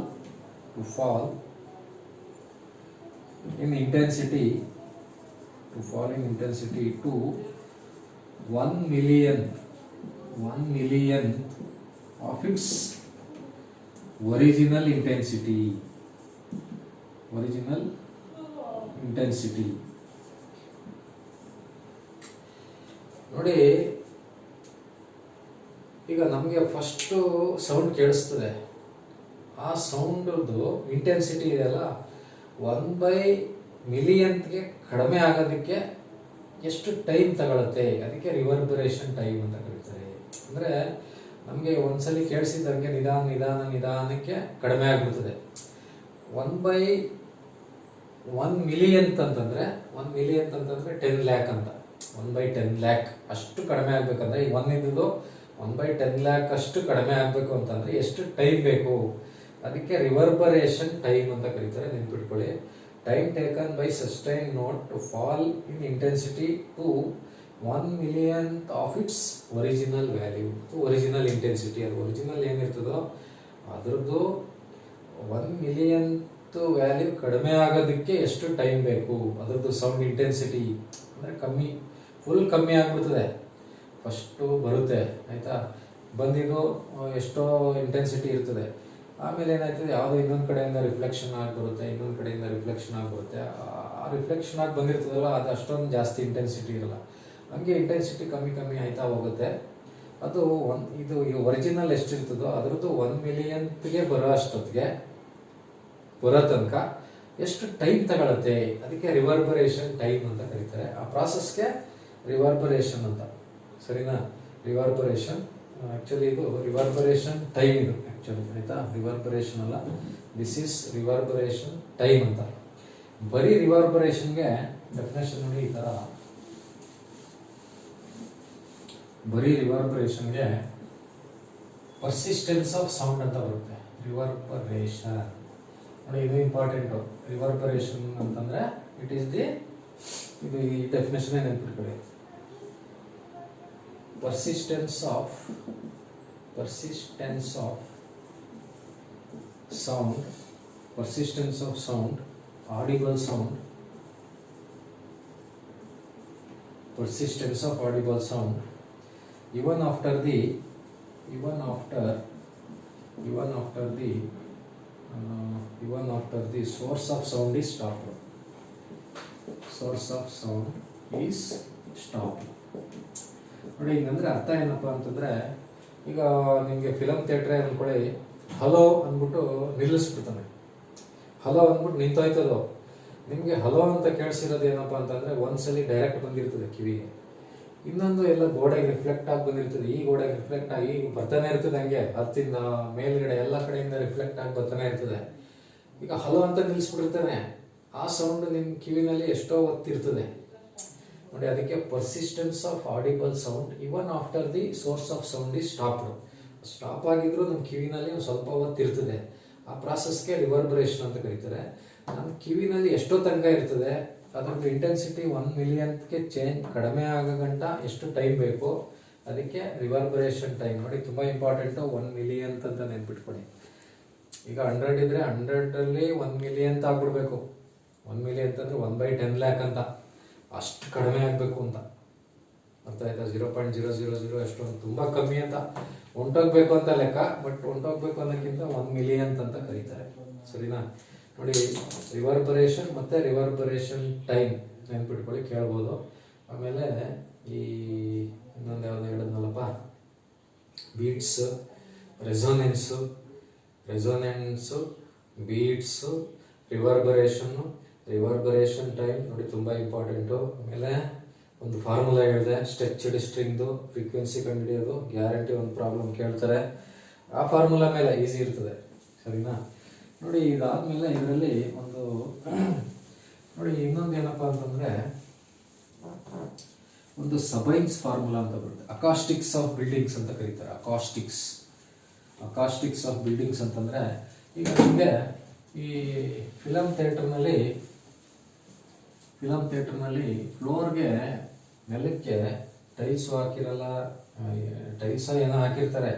in intensity to 1 million of its original intensity. ನೋಡಿ, ಈಗ ನಮಗೆ ಫಸ್ಟು ಸೌಂಡ್ ಕೇಳಿಸ್ತದೆ, ಆ ಸೌಂಡ್ದು ಇಂಟೆನ್ಸಿಟಿ ಇದೆಯಲ್ಲ 1/ಮಿಲಿಯನ್ಗೆ ಕಡಿಮೆ ಆಗೋದಕ್ಕೆ ಎಷ್ಟು ಟೈಮ್ ತಗೊಳುತ್ತೆ, ಅದಕ್ಕೆ ರಿವರ್ಬರೇಷನ್ ಟೈಮ್ ಅಂತ ಕರೀತಾರೆ. ಅಂದರೆ ನಮಗೆ ಒಂದ್ಸಲಿ ಕೇಳಿಸಿದಂಗೆ ನಿಧಾನಕ್ಕೆ ಕಡಿಮೆ ಆಗಿಬಿಡ್ತದೆ. 1/1 ಮಿಲಿಯನ್ ಅಂತಂದರೆ 1 ಮಿಲಿಯನ್ ಅಂತಂದರೆ 10 ಲ್ಯಾಕ್ ಅಂತ. 1/10 ಲ್ಯಾಕ್ ಅಷ್ಟು ಕಡಿಮೆ ಆಗಬೇಕಂದ್ರೆ ಈ 1 ಇದ್ದು 1/10 ಲ್ಯಾಕ್ ಅಷ್ಟು ಕಡಿಮೆ ಆಗಬೇಕು ಅಂತಂದರೆ ಎಷ್ಟು ಟೈಮ್ ಬೇಕು, ಅದಕ್ಕೆ ರಿವರ್ಬರೇಷನ್ ಟೈಮ್ ಅಂತ ಕರೀತಾರೆ. ನೆನ್ಪಿಟ್ಕೊಳ್ಳಿ. Time taken by sustain note to fall in intensity to 1 million of its original value. Original intensity, ಅದು ಒರಿಜಿನಲ್ ಏನಿರ್ತದೋ ಅದರದ್ದು 1 ಮಿಲಿಯನ್ ವ್ಯಾಲ್ಯೂ ಕಡಿಮೆ ಆಗೋದಕ್ಕೆ ಎಷ್ಟು ಟೈಮ್ ಬೇಕು, ಅದರದ್ದು ಸೌಂಡ್ ಇಂಟೆನ್ಸಿಟಿ ಅಂದರೆ ಫುಲ್ ಕಮ್ಮಿ ಆಗಿಬಿಡ್ತದೆ. ಫಸ್ಟು ಬರುತ್ತೆ ಆಯಿತಾ, ಬಂದಿದ್ದು ಎಷ್ಟೋ ಇಂಟೆನ್ಸಿಟಿ ಇರ್ತದೆ, ಆಮೇಲೆ ಏನಾಯ್ತದೆ ಯಾವುದೋ ಇನ್ನೊಂದು ಕಡೆಯಿಂದ ರಿಫ್ಲೆಕ್ಷನ್ ಆಗಿ ಬರುತ್ತೆ, ಇನ್ನೊಂದು ಕಡೆಯಿಂದ ರಿಫ್ಲೆಕ್ಷನ್ ಆಗಿ ಬರುತ್ತೆ. ಆ ರಿಫ್ಲೆಕ್ಷನ್ ಆಗಿ ಬಂದಿರ್ತದಲ್ಲ ಅದು ಅಷ್ಟೊಂದು ಜಾಸ್ತಿ ಇಂಟೆನ್ಸಿಟಿ ಇರಲ್ಲ, ಹಂಗೆ ಇಂಟೆನ್ಸಿಟಿ ಕಮ್ಮಿ ಆಯ್ತಾ ಹೋಗುತ್ತೆ. ಅದು ಇದು ಒರಿಜಿನಲ್ ಎಷ್ಟಿರ್ತದೋ ಅದರದ್ದು 1 ಮಿಲಿಯನ್ಗೆ ಬರೋ ತನಕ ಎಷ್ಟು ಟೈಮ್ ತಗೊಳುತ್ತೆ, ಅದಕ್ಕೆ ರಿವರ್ಬರೇಷನ್ ಟೈಮ್ ಅಂತ ಕರೀತಾರೆ. ಆ ಪ್ರಾಸೆಸ್ಗೆ ರಿವರ್ಬರೇಷನ್ ಅಂತ. ಸರಿನಾ? ರಿವರ್ಬರೇಷನ್ ಆ್ಯಕ್ಚುಲಿ ಇದು ರಿವರ್ಬರೇಷನ್ ಟೈಮ್ ಇದು ಆ್ಯಕ್ಚುಲಿ, ಆಯಿತಾ? ರಿವರ್ಬರೇಷನ್ ಅಲ್ಲ, ದಿಸ್ ಈಸ್ ರಿವರ್ಬರೇಷನ್ ಟೈಮ್ ಅಂತ. ಬರೀ ರಿವರ್ಬರೇಷನ್ಗೆ ಡೆಫಿನೇಷನ್ ನೋಡಿ ಈ ಥರ. ಬರೀ ರಿವರ್ಬರೇಷನ್ಗೆ ಪರ್ಸಿಸ್ಟೆನ್ಸ್ ಆಫ್ ಸೌಂಡ್ ಅಂತ ಬರುತ್ತೆ. ರಿವರ್ಬರೇಷನ್ ನೋಡಿ, ಇದು ಇಂಪಾರ್ಟೆಂಟು. ರಿವರ್ಬರೇಷನ್ ಅಂತಂದರೆ ಇಟ್ ಈಸ್ ಇದು ಈ ಡೆಫಿನೇಷನ್ ನೆನ್ಪಿಟ್ಕೊಳ್ಳಿ. persistence of sound, audible sound, persistence of audible sound even after the source of sound is stopped. ನೋಡಿ, ಹಿಂಗಂದ್ರೆ ಅರ್ಥ ಏನಪ್ಪ ಅಂತಂದರೆ, ಈಗ ನಿಮಗೆ ಫಿಲಮ್ ಥಿಯೇಟ್ರೇ ಅಂದ್ಕೊಳ್ಳಿ, ಹಲೋ ಅಂದ್ಬಿಟ್ಟು ನಿಲ್ಲಿಸ್ಬಿಡ್ತಾನೆ. ಹಲೋ ಅಂದ್ಬಿಟ್ಟು ನಿಂತೋಯ್ತದೋ. ನಿಮಗೆ ಹಲೋ ಅಂತ ಕೇಳಿಸಿರೋದು ಏನಪ್ಪ ಅಂತಂದರೆ ಒಂದ್ಸಲಿ ಡೈರೆಕ್ಟ್ ಬಂದಿರ್ತದೆ ಕಿವಿಗೆ, ಇನ್ನೊಂದು ಎಲ್ಲ ಗೋಡೆಗೆ ರಿಫ್ಲೆಕ್ಟ್ ಆಗಿ ಬಂದಿರ್ತದೆ. ಈ ಗೋಡೆಗೆ ರಿಫ್ಲೆಕ್ಟ್ ಆಗಿ ಬರ್ತಾನೆ ಇರ್ತದೆ, ಹಂಗೆ ಹತ್ತಿಂದ ಮೇಲ್ಗಡೆ ಎಲ್ಲ ಕಡೆಯಿಂದ ರಿಫ್ಲೆಕ್ಟ್ ಆಗಿ ಬರ್ತಾನೆ ಇರ್ತದೆ. ಈಗ ಹಲೋ ಅಂತ ನಿಲ್ಲಿಸ್ಬಿಟ್ಟಿರ್ತಾನೆ, ಆ ಸೌಂಡ್ ನಿಮ್ಮ ಕಿವಿನಲ್ಲಿ ಎಷ್ಟೋ ಹೊತ್ತಿರ್ತದೆ ನೋಡಿ. ಅದಕ್ಕೆ persistence of audible sound even after the source of sound is stopped. Stop ಆಗಿದ್ರು ನಮ್ಮ ಕಿವಿನಲ್ಲಿ ಒಂದು ಸ್ವಲ್ಪ ಹೊತ್ತಿರ್ತದೆ. ಆ ಪ್ರಾಸೆಸ್ಗೆ ರಿವರ್ಬರೇಷನ್ ಅಂತ ಕರೀತಾರೆ. ನಮ್ಮ ಕಿವಿನಲ್ಲಿ ಎಷ್ಟೋ ತನಕ ಇರ್ತದೆ, ಅದ್ರದ್ದು ಇಂಟೆನ್ಸಿಟಿ 1 ಮಿಲಿಯನ್ಗೆ ಕಡಿಮೆ ಆಗೋ ಗಂಟ ಎಷ್ಟು ಟೈಮ್ ಬೇಕು, ಅದಕ್ಕೆ ರಿವರ್ಬರೇಷನ್ ಟೈಮ್. ನೋಡಿ, ತುಂಬ ಇಂಪಾರ್ಟೆಂಟು. 1 ಮಿಲಿಯನ್ ಅಂತ ನೆನ್ಪಿಟ್ಕೊಳ್ಳಿ. ಈಗ 100 ಇದ್ರೆ 100ರಲ್ಲಿ 1 ಮಿಲಿಯನ್ ಆಗ್ಬಿಡ್ಬೇಕು. 1 ಮಿಲಿಯನ್ ಅಂದರೆ 1/10 ಲ್ಯಾಕ್ ಅಂತ, ಅಷ್ಟು ಕಡಿಮೆ ಆಗಬೇಕು ಅಂತ. ಅರ್ಥ ಆಯ್ತಾ? 0.000 ಎಷ್ಟೊಂದು ತುಂಬ ಕಮ್ಮಿ ಅಂತ ಹೊಂಟೋಗ್ಬೇಕು ಅಂತ ಲೆಕ್ಕ. ಬಟ್ ಹೊಂಟೋಗ್ಬೇಕು ಅನ್ನೋಕ್ಕಿಂತ 1 ಮಿಲಿಯನ್ ಅಂತ ಕರೀತಾರೆ. ಸರಿನಾ? ನೋಡಿ, ರಿವರ್ಬರೇಷನ್ ಮತ್ತು ರಿವರ್ಬರೇಷನ್ ಟೈಮ್ ನೆನ್ಪಿಟ್ಕೊಳ್ಳಿ, ಕೇಳ್ಬೋದು. ಆಮೇಲೆ ಈ ಇನ್ನೊಂದು ಯಾವುದು ಹೇಳಿದ್ನಲ್ಲಪ್ಪ, ಬೀಟ್ಸು, ರೆಸೊನೆನ್ಸು, ಬೀಟ್ಸು, ರಿವರ್ಬರೇಷನ್ ಟೈಮ್ ನೋಡಿ, ತುಂಬ ಇಂಪಾರ್ಟೆಂಟು. ಆಮೇಲೆ ಒಂದು ಫಾರ್ಮುಲಾ ಹೇಳಿದೆ, ಸ್ಟ್ರೆಚ್ಡ್ ಸ್ಟ್ರಿಂಗ್ದು ಫ್ರೀಕ್ವೆನ್ಸಿ ಕಂಡುಹಿಡಿಯೋದು. ಗ್ಯಾರಂಟಿ ಒಂದು ಪ್ರಾಬ್ಲಮ್ ಕೇಳ್ತಾರೆ, ಆ ಫಾರ್ಮುಲಾ ಮೇಲೆ ಈಸಿ ಇರ್ತದೆ. ಸರಿನಾ? ನೋಡಿ, ಇದಾದಮೇಲೆ ಇದರಲ್ಲಿ ನೋಡಿ ಇನ್ನೊಂದು ಏನಪ್ಪ ಅಂತಂದರೆ, ಒಂದು ಸಬೈನ್ಸ್ ಫಾರ್ಮುಲಾ ಅಂತ ಬರುತ್ತೆ. ಅಕಾಸ್ಟಿಕ್ಸ್ ಆಫ್ ಬಿಲ್ಡಿಂಗ್ಸ್ ಅಂತ ಕರೀತಾರೆ. ಅಕಾಸ್ಟಿಕ್ಸ್ ಆಫ್ ಬಿಲ್ಡಿಂಗ್ಸ್ ಅಂತಂದರೆ, ಈಗ ನಿಮಗೆ ಈ ಫಿಲಮ್ ಥಿಯೇಟರ್ನಲ್ಲಿ ಫ್ಲೋರ್ಗೆ ನೆಲಕ್ಕೆ ಟೈಲ್ಸು ಹಾಕಿರಲ್ಲ, ಏನೋ ಹಾಕಿರ್ತಾರೆ,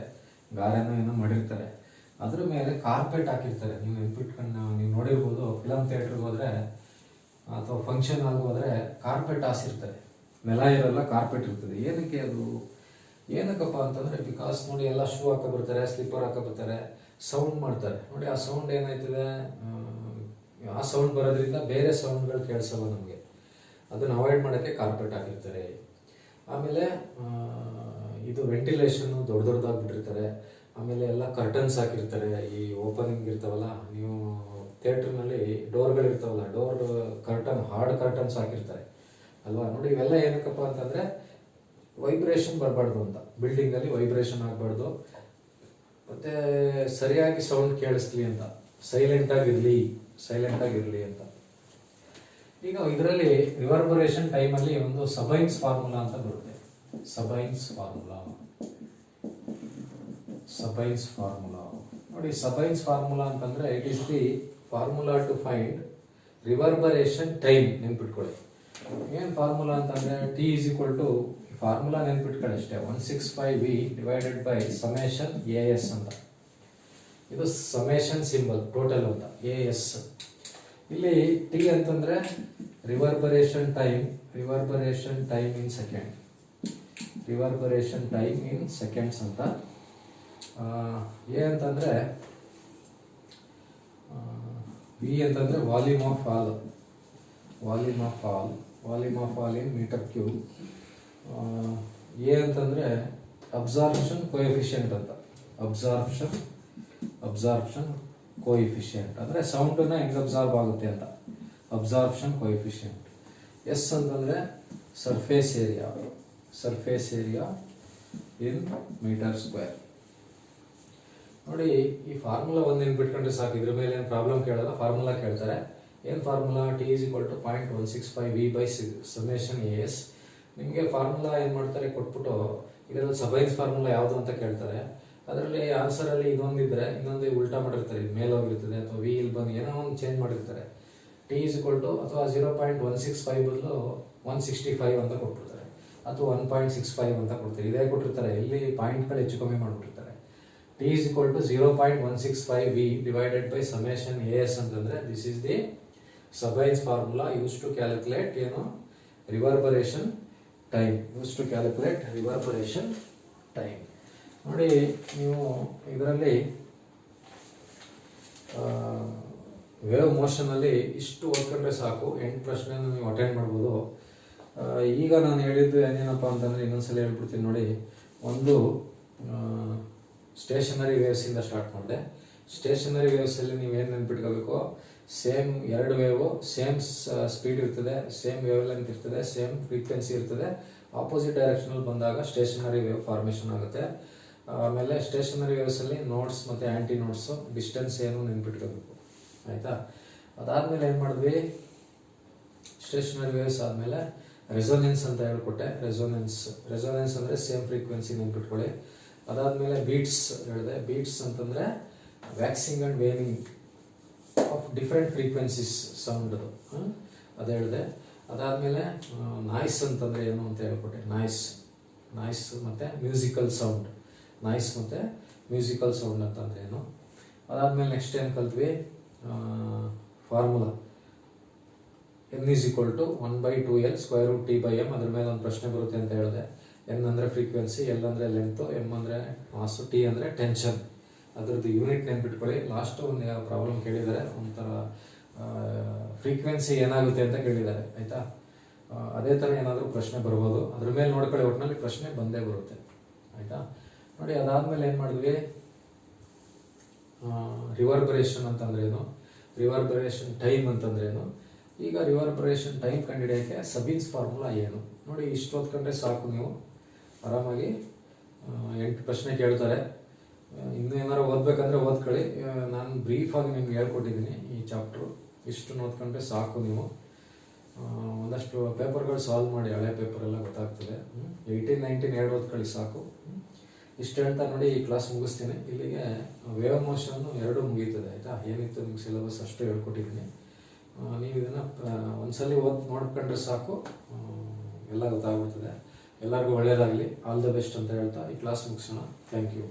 ಗಾರೆನೋ ಏನೋ ಮಾಡಿರ್ತಾರೆ. ಅದ್ರ ಮೇಲೆ ಕಾರ್ಪೆಟ್ ಹಾಕಿರ್ತಾರೆ. ನೀವು ನೆನ್ಪಿಟ್ಕೊಂಡು ನೀವು ನೋಡಿರ್ಬೋದು, ಫಿಲಮ್ ಥಿಯೇಟ್ರಿಗೆ ಹೋದರೆ ಅಥವಾ ಫಂಕ್ಷನ್ ಆಗಿ ಹೋದರೆ ಕಾರ್ಪೆಟ್ ಹಾಸಿರ್ತಾರೆ. ನೆಲ ಇರಲ್ಲ, ಕಾರ್ಪೆಟ್ ಇರ್ತದೆ. ಏನಕ್ಕಪ್ಪ ಅಂತಂದರೆ, ಬಿಕಾಸ್ ನೋಡಿ, ಎಲ್ಲ ಶೂ ಹಾಕೊಬರ್ತಾರೆ, ಸ್ಲಿಪ್ಪರ್ ಹಾಕೊಬರ್ತಾರೆ, ಸೌಂಡ್ ಮಾಡ್ತಾರೆ. ನೋಡಿ, ಆ ಸೌಂಡ್ ಏನಾಯ್ತದೆ, ಆ ಸೌಂಡ್ ಬರೋದ್ರಿಂದ ಬೇರೆ ಸೌಂಡ್ಗಳು ಕೇಳಿಸಲ್ಲ ನಮಗೆ. ಅದನ್ನು ಅವಾಯ್ಡ್ ಮಾಡೋಕ್ಕೆ ಕಾರ್ಪೆಟ್ ಹಾಕಿರ್ತಾರೆ. ಆಮೇಲೆ ಇದು ವೆಂಟಿಲೇಷನ್ ದೊಡ್ಡದಾಗಿ ಬಿಟ್ಟಿರ್ತಾರೆ. ಆಮೇಲೆ ಎಲ್ಲ ಕರ್ಟನ್ಸ್ ಹಾಕಿರ್ತಾರೆ. ಈ ಓಪನಿಂಗ್ ಇರ್ತಾವಲ್ಲ, ನೀವು ಥಿಯೇಟ್ರ್ನಲ್ಲಿ ಡೋರ್ಗಳಿರ್ತಾವಲ್ಲ, ಡೋರ್ ಕರ್ಟನ್, ಹಾರ್ಡ್ ಕರ್ಟನ್ಸ್ ಹಾಕಿರ್ತಾರೆ ಅಲ್ವಾ. ನೋಡಿ ಇವೆಲ್ಲ ಏನಕ್ಕಪ್ಪ ಅಂತಂದರೆ ವೈಬ್ರೇಷನ್ ಬರಬಾರ್ದು ಅಂತ, ಬಿಲ್ಡಿಂಗಲ್ಲಿ ವೈಬ್ರೇಷನ್ ಆಗಬಾರ್ದು, ಮತ್ತು ಸರಿಯಾಗಿ ಸೌಂಡ್ ಕೇಳಿಸ್ಲಿ ಅಂತ, ಸೈಲೆಂಟಾಗಿರಲಿ ಅಂತ. ಈಗ ಇದರಲ್ಲಿ ರಿವರ್ಬರೇಷನ್ ಟೈಮಲ್ಲಿ ಒಂದು ಸಬೈನ್ಸ್ ಫಾರ್ಮುಲಾ ಅಂತ ಬರುತ್ತೆ. ಸಬೈನ್ಸ್ ಫಾರ್ಮುಲಾ ನೋಡಿ, ಸಬೈನ್ಸ್ ಫಾರ್ಮುಲಾ ಅಂತಂದ್ರೆ it is the formula to find reverberation time. ನೆನ್ಪಿಟ್ಕೊಳ್ಳಿ, ಏನು ಫಾರ್ಮುಲಾ ಅಂತಂದ್ರೆ T is equal to, formula ನೆನ್ಪಿಟ್ಕೊಳ್ಳಿ ಅಷ್ಟೇ, 165V divided by summation AS ಅಂತ. ಇದು ಸಮೇಷನ್ ಸಿಂಬಲ್ ಟೋಟಲ್ ಅಂತ, AS. ಇಲ್ಲಿ ಟಿ ಅಂತಂದ್ರೆ reverberation time in second, reverberation time in seconds ಅಂತ. ಎ ಅಂತಂದ್ರೆ ವಿ ಅಂತಂದ್ರೆ volume of all in metre cube. A ಅಂತಂದ್ರೆ ಅಬ್ಸಾರ್ಪ್ಷನ್ ಕೋಎಫಿಷಿಯಂಟ್ ಅಂತ, ಅಬ್ಸಾರ್ಪ್ಷನ್ ಕೋಎಫಿಷಿಯಂಟ್ ಅಂದ್ರೆ ಸೌಂಡನ್ನ ಹೆಂಗ್ ಅಬ್ಸಾರ್ಬ್ ಆಗುತ್ತೆ ಅಂತ, ಅಬ್ಸಾರ್ಪ್ಷನ್ ಕೋಎಫಿಷಿಯಂಟ್. ಎಸ್ ಅಂತಂದ್ರೆ surface area in metre square. ನೋಡಿ ಈ ಫಾರ್ಮುಲಾ ಒಂದು ನೆನ್ಪಿಟ್ಕೊಂಡ್ರೆ ಸಾಕು, ಇದ್ರ ಮೇಲೆ ಏನು ಪ್ರಾಬ್ಲಮ್ ಕೇಳಲ್ಲ, ಫಾರ್ಮುಲಾ ಕೇಳ್ತಾರೆ. ಏನು formula? T is equal to 0.165V by summation AS. ನಿಮಗೆ ಫಾರ್ಮುಲಾ ಏನು ಮಾಡ್ತಾರೆ ಕೊಟ್ಬಿಟ್ಟು, ಇದರಲ್ಲಿ ಸಬೈನ್ಸ್ ಫಾರ್ಮುಲಾ ಯಾವುದು ಅಂತ ಕೇಳ್ತಾರೆ. ಅದರಲ್ಲಿ ಆನ್ಸರಲ್ಲಿ ಇದೊಂದಿದ್ರೆ ಇನ್ನೊಂದು ಉಲ್ಟಾ ಮಾಡಿರ್ತಾರೆ, ಇದು ಮೇಲೆ ಹೋಗಿರ್ತದೆ ಅಥವಾ ವಿ ಇಲ್ಲಿ ಬಂದು ಏನೋ ಒಂದು ಚೇಂಜ್ ಮಾಡಿರ್ತಾರೆ. ಟಿ ಈಸ್ ಈಕ್ವಲ್ ಟು ಅಥವಾ 0.165 ಬದಲು 165 ಅಂತ ಕೊಟ್ಬಿಡ್ತಾರೆ, ಅಥವಾ 1.65 ಅಂತ ಕೊಡ್ತಾರೆ. ಇದೇ ಕೊಟ್ಟಿರ್ತಾರೆ, ಇಲ್ಲಿ ಪಾಯಿಂಟ್ಗಳು ಹೆಚ್ಚು ಕಮ್ಮಿ ಮಾಡಿಬಿಟ್ಟಿರ್ತಾರೆ. T is equal to 0.165V divided by summation AS ಅಂತಂದ್ರೆ this is the Sabine's formula use to calculate ಏನು ರಿವರ್ಬರೇಷನ್ ಟೈಮ್. ನೋಡಿ ನೀವು ಇದರಲ್ಲಿ ವೇವ್ ಮೋಷನಲ್ಲಿ ಇಷ್ಟು ಓದ್ಕೊಂಡ್ರೆ ಸಾಕು, 8 ಪ್ರಶ್ನೆ ನೀವು ಅಟೆಂಡ್ ಮಾಡ್ಬೋದು. ಈಗ ನಾನು ಹೇಳಿದ್ದು ಏನೇನಪ್ಪ ಅಂತಂದರೆ ಇನ್ನೊಂದ್ಸಲ ಹೇಳ್ಬಿಡ್ತೀನಿ ನೋಡಿ. ಒಂದು ಸ್ಟೇಷನರಿ ವೇವ್ಸಿಂದ ಸ್ಟಾರ್ಟ್ ಮಾಡಿದೆ. ಸ್ಟೇಷನರಿ ವೇವ್ಸಲ್ಲಿ ನೀವೇನು ನೆನ್ಪಿಟ್ಕೋಬೇಕು, ಸೇಮ್ ಎರಡು ವೇವು ಸೇಮ್ ಸ್ಪೀಡ್ ಇರ್ತದೆ, ಸೇಮ್ ವೇವ್ ಲೆಂತ್ ಇರ್ತದೆ, ಸೇಮ್ ಫ್ರೀಕ್ವೆನ್ಸಿ ಇರ್ತದೆ. ಆಪೋಸಿಟ್ ಡೈರೆಕ್ಷನಲ್ಲಿ ಬಂದಾಗ ಸ್ಟೇಷನರಿ ವೇವ್ ಫಾರ್ಮೇಷನ್ ಆಗುತ್ತೆ. ಆಮೇಲೆ ಸ್ಟೇಷನರಿ ವೇವ್ಸಲ್ಲಿ ನೋಟ್ಸ್ ಮತ್ತು ಆ್ಯಂಟಿ ನೋಟ್ಸು ಡಿಸ್ಟೆನ್ಸ್ ಏನು ನೆನ್ಪಿಟ್ಕೋಬೇಕು, ಆಯಿತಾ. ಅದಾದಮೇಲೆ ಏನು ಮಾಡಿದ್ವಿ, ಸ್ಟೇಷನರಿ ವೇವ್ಸ್ ಆದಮೇಲೆ ರೆಸೊನೆನ್ಸ್ ಅಂತ ಹೇಳ್ಕೊಟ್ಟೆ. ರೆಸೊನೆನ್ಸ್ ಅಂದರೆ ಸೇಮ್ ಫ್ರೀಕ್ವೆನ್ಸಿ ನೆನ್ಪಿಟ್ಕೊಳ್ಳಿ. ಅದಾದಮೇಲೆ ಬೀಟ್ಸ್ ಹೇಳಿದೆ. ಬೀಟ್ಸ್ ಅಂತಂದರೆ waxing and waving of different frequencies sound, ಅದು ಹೇಳಿದೆ. ಅದಾದಮೇಲೆ ನಾಯ್ಸ್ ಅಂತಂದರೆ ಏನು ಅಂತ ಹೇಳ್ಕೊಟ್ಟೆ. ನಾಯ್ಸ್ ಮತ್ತು ಮ್ಯೂಸಿಕಲ್ ಸೌಂಡ್, ಅಂತಂದ್ರೆ ಏನು. ಅದಾದಮೇಲೆ ನೆಕ್ಸ್ಟ್ ಏನು ಕಲ್ತ್ವಿ, formula n is equal to 1/2L √T/m. ಅದ್ರ ಮೇಲೆ ಒಂದು ಪ್ರಶ್ನೆ ಬರುತ್ತೆ ಅಂತ ಹೇಳಿದೆ. n ಅಂದರೆ ಫ್ರೀಕ್ವೆನ್ಸಿ, L ಅಂದರೆ ಲೆಂತು, m ಅಂದರೆ ಮಾಸು, T ಅಂದರೆ ಟೆನ್ಷನ್. ಅದರದ್ದು ಯೂನಿಟ್ ನೆನ್ಪಿಟ್ಕೊಳ್ಳಿ. ಲಾಸ್ಟ್ ಒಂದು ಪ್ರಾಬ್ಲಮ್ ಕೇಳಿದ್ದಾರೆ, ಒಂಥರ ಫ್ರೀಕ್ವೆನ್ಸಿ ಏನಾಗುತ್ತೆ ಅಂತ ಕೇಳಿದ್ದಾರೆ, ಆಯಿತಾ. ಅದೇ ಥರ ಏನಾದರೂ ಪ್ರಶ್ನೆ ಬರ್ಬೋದು, ಅದ್ರ ಮೇಲೆ ನೋಡ್ಕೊಳ್ಳಿ. ಒಟ್ಟಿನಲ್ಲಿ ಪ್ರಶ್ನೆ ಬಂದೇ ಬರುತ್ತೆ, ಆಯಿತಾ. ನೋಡಿ ಅದಾದಮೇಲೆ ಏನು ಮಾಡಿದ್ವಿ, ರಿವರ್ಬರೇಷನ್ ಅಂತಂದ್ರೇನು, ರಿವರ್ಬರೇಷನ್ ಟೈಮ್ ಅಂತಂದ್ರೇನು. ಈಗ ರಿವರ್ಬರೇಷನ್ ಟೈಮ್ ಕಂಡುಹಿಡಿಯೋಕ್ಕೆ ಸಬೀನ್ಸ್ ಫಾರ್ಮುಲಾ ಏನು ನೋಡಿ. ಇಷ್ಟು ಓದ್ಕೊಂಡ್ರೆ ಸಾಕು, ನೀವು ಆರಾಮಾಗಿ 8 ಪ್ರಶ್ನೆ ಕೇಳ್ತಾರೆ. ಇನ್ನೂ ಏನಾರು ಓದಬೇಕಂದ್ರೆ ಓದ್ಕೊಳ್ಳಿ. ನಾನು ಬ್ರೀಫಾಗಿ ನಿಮ್ಗೆ ಹೇಳ್ಕೊಟ್ಟಿದ್ದೀನಿ ಈ ಚಾಪ್ಟ್ರು. ಇಷ್ಟು ಓದ್ಕೊಂಡ್ರೆ ಸಾಕು. ನೀವು ಒಂದಷ್ಟು ಪೇಪರ್ಗಳು ಸಾಲ್ವ್ ಮಾಡಿ, ಹಳೆ ಪೇಪರೆಲ್ಲ ಗೊತ್ತಾಗ್ತದೆ. 18, 19 ಎರಡು ಓದ್ಕೊಳ್ಳಿ ಸಾಕು. ಇಷ್ಟು ಹೇಳ್ತಾ ನೋಡಿ ಈ ಕ್ಲಾಸ್ ಮುಗಿಸ್ತೀನಿ. ಇಲ್ಲಿಗೆ ವೇವ್ ಮೋಷನ್ನು 2 ಮುಗೀತದೆ, ಆಯಿತಾ. ಏನಿತ್ತು ನಿಮ್ಗೆ ಸಿಲೆಬಸ್ ಅಷ್ಟು ಹೇಳ್ಕೊಟ್ಟಿದ್ದೀನಿ. ನೀವು ಇದನ್ನು ಒಂದ್ಸಲಿ ನೋಡ್ಕೊಂಡ್ರೆ ಸಾಕು, ಎಲ್ಲ ಗೊತ್ತಾಗ್ಬಿಡ್ತದೆ. ಎಲ್ಲರಿಗೂ ಒಳ್ಳೆಯದಾಗಲಿ, ಆಲ್ ದ ಬೆಸ್ಟ್ ಅಂತ ಹೇಳ್ತಾ ಈ ಕ್ಲಾಸ್ ಮುಗಿಸೋಣ. Thank you.